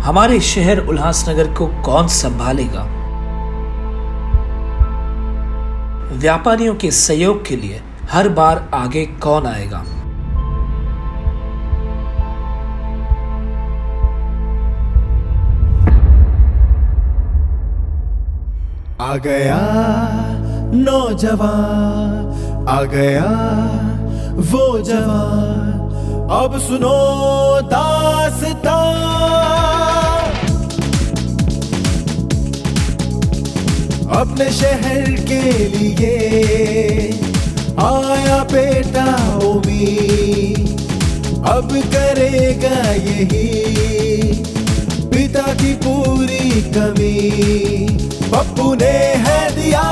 हमारे शहर उल्लासनगर को कौन संभालेगा? व्यापारियों के सहयोग के लिए हर बार आगे कौन आएगा? आ गया नौजवान, आ गया वो जवान, अब सुनो दास्तां। अपने शहर के लिए आया बेटा ओमी, अब करेगा यही पिता की पूरी कमी। पप्पू ने है दिया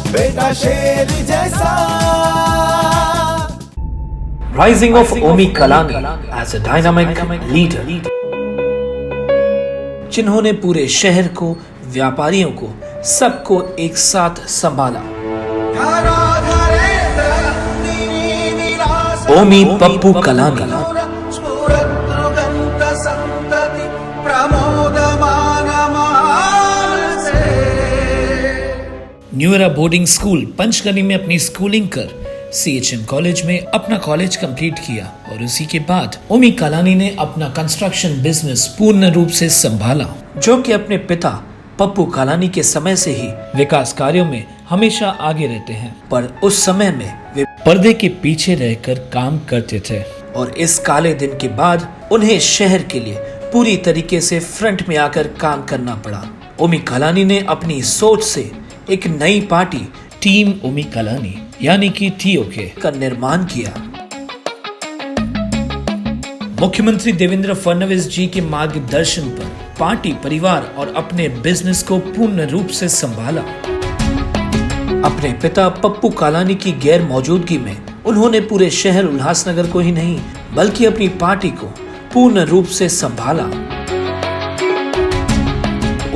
बेटा शेर जैसा। Rising of Omi Kalani as a dynamic leader, जिन्होंने पूरे शहर को, व्यापारियों को, सबको एक साथ संभाला। Omi Pappu Kalani. New Era Boarding School Panchgani में अपनी स्कूलिंग कर CHM कॉलेज में अपना कॉलेज कंप्लीट किया और उसी के बाद ओमी कलानी ने अपना कंस्ट्रक्शन बिजनेस पूर्ण रूप से संभाला, जो कि अपने पिता पप्पू कलानी के समय से ही विकास कार्यों में हमेशा आगे रहते हैं। पर उस समय में वे पर्दे के पीछे रहकर काम करते थे और इस काले दिन के बाद उन्हें शहर के लिए पूरी तरीके से फ्रंट में आकर काम करना पड़ा। ओमी कलानी ने अपनी सोच से एक नई पार्टी टीम ओमी कलानी यानी कि TOK का निर्माण किया। मुख्यमंत्री देवेंद्र फडणवीस जी के मार्गदर्शन पर पार्टी, परिवार और अपने बिजनेस को पूर्ण रूप से संभाला। अपने पिता पप्पू कलानी की गैर मौजूदगी में उन्होंने पूरे शहर उल्लासनगर को ही नहीं बल्कि अपनी पार्टी को पूर्ण रूप से संभाला।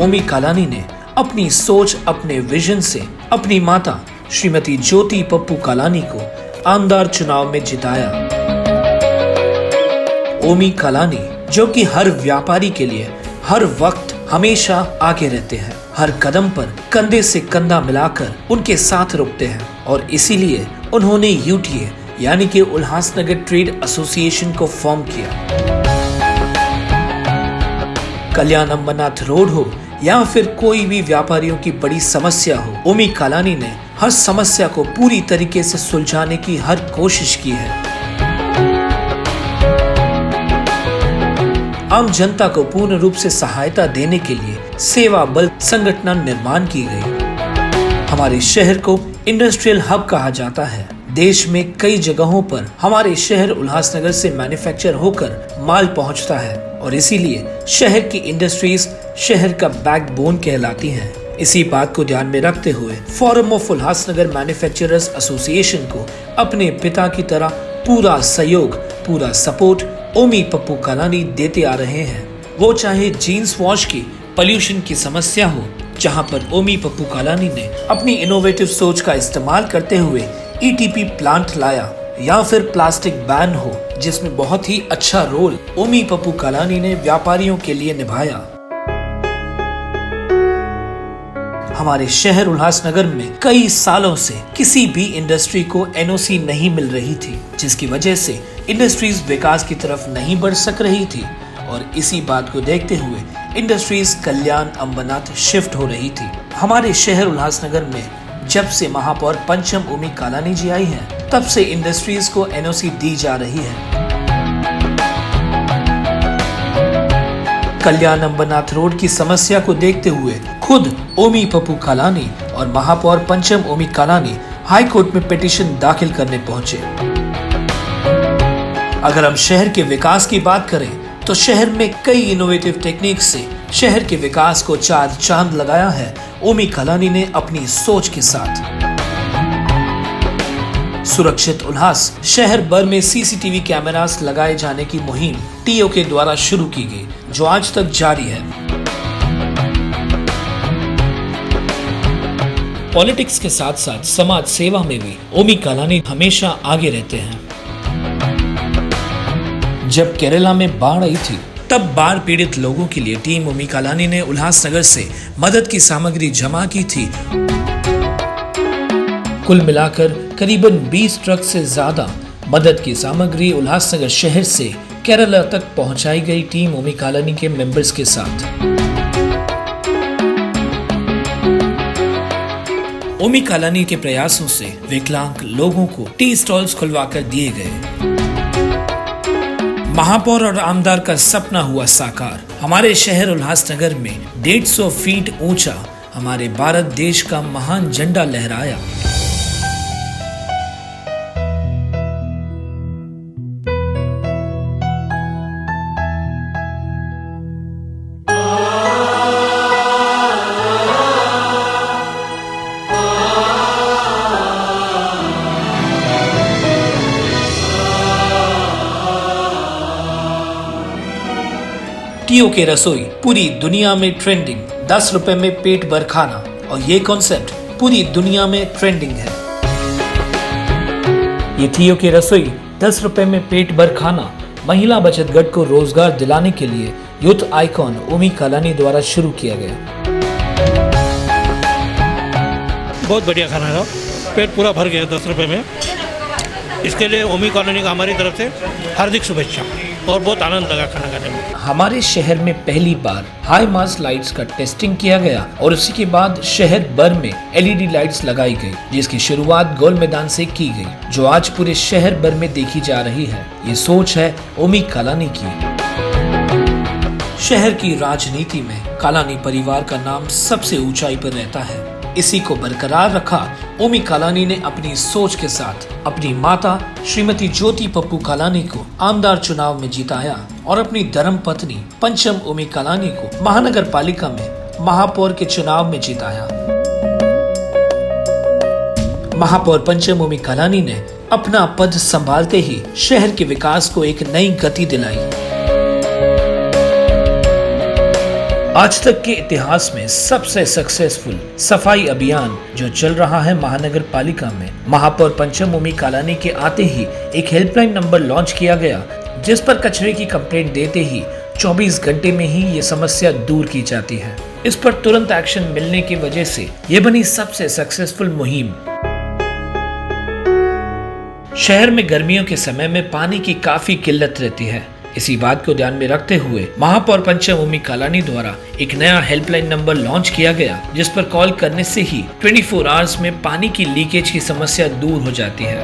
ओमी कलानी ने अपनी सोच, अपने विजन से अपनी माता श्रीमती ज्योति पप्पू कलानी को आमदार चुनाव में जिताया। ओमी कलानी जो कि हर व्यापारी के लिए हर वक्त हमेशा आगे रहते हैं, हर कदम पर कंधे से कंधा मिलाकर उनके साथ रुकते हैं और इसीलिए उन्होंने UTA यानी कि उल्लासनगर ट्रेड एसोसिएशन को फॉर्म किया। कल्याण अंबरनाथ रोड हो या फिर कोई भी व्यापारियों की बड़ी समस्या हो, ओमी कलानी ने हर समस्या को पूरी तरीके से सुलझाने की हर कोशिश की है। आम जनता को पूर्ण रूप से सहायता देने के लिए सेवा बल संगठन निर्माण की गई। हमारे शहर को इंडस्ट्रियल हब कहा जाता है। देश में कई जगहों पर हमारे शहर उल्लासनगर से मैन्युफैक्चर होकर माल पहुंचता है और इसीलिए शहर की इंडस्ट्रीज शहर का बैकबोन कहलाती हैं। इसी बात को ध्यान में रखते हुए forum of Ulhasnagar manufacturers association को अपने पिता की तरह पूरा सहयोग, पूरा सपोर्ट ओमी पप्पू कलानी देते आ रहे हैं। वो चाहे जीन्स वॉश की पोल्यूशन की समस्या हो, जहां पर ओमी पप्पू कलानी ने अपनी इनोवेटिव सोच का इस्तेमाल करते हुए ETP प्लांट लाया, या फिर प्लास्टिक बैन हो जिसमें बहुत ही अच्छा रोल ओमी पप्पू कलानी ने व्यापारियों के लिए निभाया। हमारे शहर उल्लासनगर में कई सालों से किसी भी इंडस्ट्री को NOC नहीं मिल रही थी, जिसकी वजह से इंडस्ट्रीज विकास की तरफ नहीं बढ़ सक रही थी और इसी बात को देखते हुए इंडस्ट्रीज कल्याण अंबरनाथ शिफ्ट हो रही थी। हमारे शहर उल्लासनगर में जब से महापौर पंचम ओमी कलानी जी आई हैं, तब से इंडस्ट्रीज को NOC दी जा रही है। कल्याण अंबरनाथ रोड की समस्या को देखते हुए खुद ओमी पप्पू कलानी और महापौर पंचम ओमी कलानी हाई कोर्ट में पिटीशन दाखिल करने पहुंचे। अगर हम शहर के विकास की बात करें तो शहर में कई इनोवेटिव टेक्निक से शहर के विकास को चार चांद लगाया है ओमी कलानी ने अपनी सोच के साथ। सुरक्षित उल्लास शहर भर में CCTV कैमरास लगाए जाने की मुहिम TOK द्वारा शुरू की गई, जो आज तक जारी है। पॉलिटिक्स के साथ साथ समाज सेवा में भी ओमी कलानी हमेशा आगे रहते हैं। जब केरला में बाढ़ आई थी तब बाढ़ पीड़ित लोगों के लिए टीम ओमी कालानी ने उल्लासनगर से मदद की सामग्री जमा की थी। कुल मिलाकर करीबन 20 ट्रक से ज्यादा मदद की सामग्री उल्लासनगर शहर से केरला तक पहुंचाई गई टीम ओमी कालानी के मेंबर्स के साथ। ओमी कालानी के प्रयासों से विकलांग लोगों को टी स्टॉल्स खुलवाकर दिए गए। महापौर और आमदार का सपना हुआ साकार। हमारे शहर उल्लासनगर में 150 फीट ऊंचा हमारे भारत देश का महान झंडा लहराया। टीओ के रसोई पूरी दुनिया में ट्रेंडिंग, 10 रुपए में पेट भर खाना, और ये कॉन्सेप्ट पूरी दुनिया में ट्रेंडिंग है। ये टीओ के रसोई 10 रुपए में पेट भर खाना महिला बचत गट को रोजगार दिलाने के लिए यूथ आइकॉन ओमी कालानी द्वारा शुरू किया गया। बहुत बढ़िया खाना है, पेट पूरा भर गया 10 रुपए में। इसके लिए ओमी कॉलोनी का हमारी तरफ से हार्दिक शुभेच्छा और बहुत आनंद लगा खाना खाने में। हमारे शहर में पहली बार हाई मास लाइट्स का टेस्टिंग किया गया और उसी के बाद शहर भर में एलईडी लाइट्स लगाई गई, जिसकी शुरुआत गोल मैदान से की गई, जो आज पूरे शहर भर में देखी जा रही है। ये सोच है ओमी कालानी की। शहर की राजनीति में कालानी परिवार का नाम सबसे ऊंचाई पर रहता है। इसी को बरकरार रखा ओमी कालानी ने अपनी सोच के साथ अपनी माता श्रीमती ज्योति पप्पू कालानी को आमदार चुनाव में जिताया और अपनी धर्म पत्नी पंचम ओमी कालानी को महानगर पालिका में महापौर के चुनाव में जिताया। महापौर पंचम ओमी कालानी ने अपना पद संभालते ही शहर के विकास को एक नई गति दिलाई। आज तक के इतिहास में सबसे सक्सेसफुल सफाई अभियान जो चल रहा है महानगर पालिका में, महापौर पंचम ओमी कालानी के आते ही एक हेल्पलाइन नंबर लॉन्च किया गया, जिस पर कचरे की कंप्लेंट देते ही 24 घंटे में ही ये समस्या दूर की जाती है। इस पर तुरंत एक्शन मिलने की वजह से ये बनी सबसे सक्सेसफुल मुहिम। शहर में गर्मियों के समय में पानी की काफी किल्लत रहती है। इसी बात को ध्यान में रखते हुए महापौर पंचम ओमी कालानी द्वारा एक नया हेल्पलाइन नंबर लॉन्च किया गया, जिस पर कॉल करने से ही 24 आवर्स में पानी की लीकेज की समस्या दूर हो जाती है।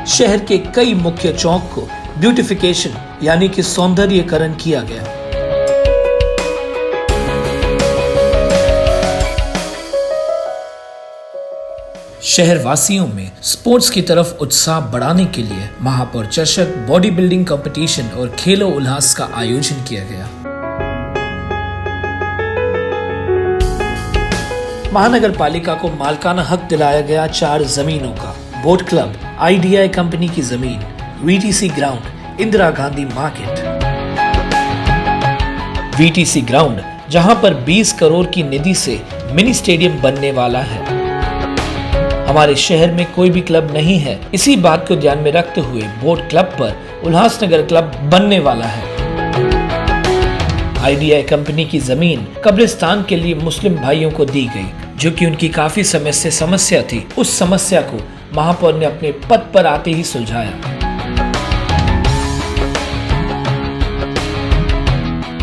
शहर के कई मुख्य चौक को ब्यूटिफिकेशन यानी कि सौंदर्यीकरण किया गया। शहर वासियों में स्पोर्ट्स की तरफ उत्साह बढ़ाने के लिए महापौर चषक, बॉडी बिल्डिंग कंपटीशन और खेलो उल्लास का आयोजन किया गया। महानगर पालिका को मालिकाना हक दिलाया गया 4 जमीनों का। बोट क्लब, आईडीआई कंपनी की जमीन, VTC ground, Indira Gandhi market. VTC ground जहां पर 20 करोड़ की निधि से मिनी स्टेडियम बनने वाला है। हमारे शहर में कोई भी क्लब नहीं है, इसी बात को ध्यान में रखते हुए बोट क्लब पर उल्लासनगर क्लब बनने वाला है। आईडीआई कंपनी की जमीन कब्रिस्तान के लिए मुस्लिम भाइयों को दी गई, जो कि उनकी काफी समय से समस्या थी। उस समस्या को महापौर ने अपने पद पर आते ही सुलझाया।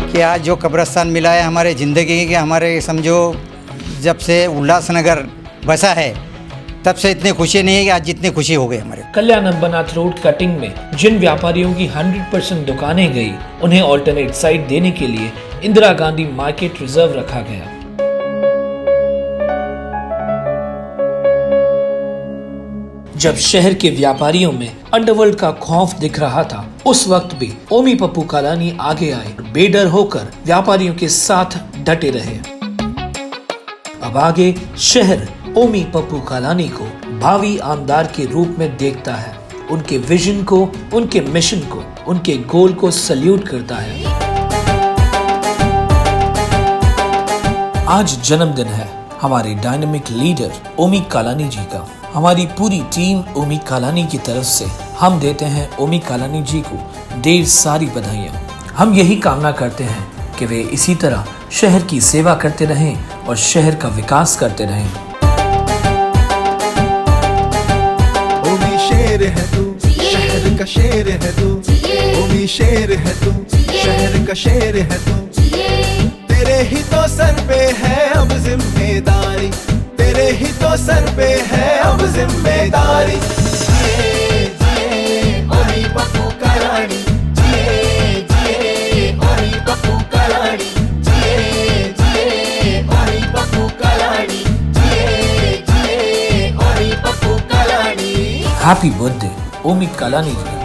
कि आज जो कब्रिस्तान मिला है हमारे ज़िंदगी के, हमारे समझो जब से उल्लासनगर बसा है तब से इतनी खुशी नहीं है कि आज जितनी खुशी हो गई हमारे। कल्याण अंबरनाथ रोड कटिंग में जिन व्यापारियों की 100% दुकानें गई, उन्हें ऑल्टरनेट साइट देने के लिए इंदिरा गांधी मार्केट रिजर्व रखा गया। जब शहर के व्यापारियों में अंडरवर्ल्ड का खौफ दिख रहा था, उस वक्त भी ओमी पप्पू कालानी आगे आए और बेडर होकर व्यापारियों के साथ डटे रहे। अब आगे शहर ओमी पप्पू कालानी को भावी आमदार के रूप में देखता है, उनके विजन को, उनके मिशन को, उनके गोल को सल्यूट करता है। आज जन्मदिन है हमारे डायनामिक लीडर ओमी कालानी जी का। हमारी पूरी टीम ओमी कालानी की तरफ से हम देते हैं ओमी कालानी जी को ढेर सारी बधाइयाँ। हम यही कामना करते हैं कि वे इसी तरह शहर की सेवा करते रहें और शहर का विकास करते रहें। ओमी शेर है तू, शहर का शेर है तू, ओमी शेर है तू, शहर का शेर है तू। तेरे ही तो सर पे है अब जिम्मेदारी, तेरे ही तो सर पे है अब जिम्मेदारी। जिए जिए ओमी पप्पू कालानी, जिए जिए ओमी पप्पू कालानी, जिए जिए ओमी पप्पू कालानी, जिए जिए ओमी पप्पू कालानी। हैप्पी बर्थडे ओमी कालानी जी।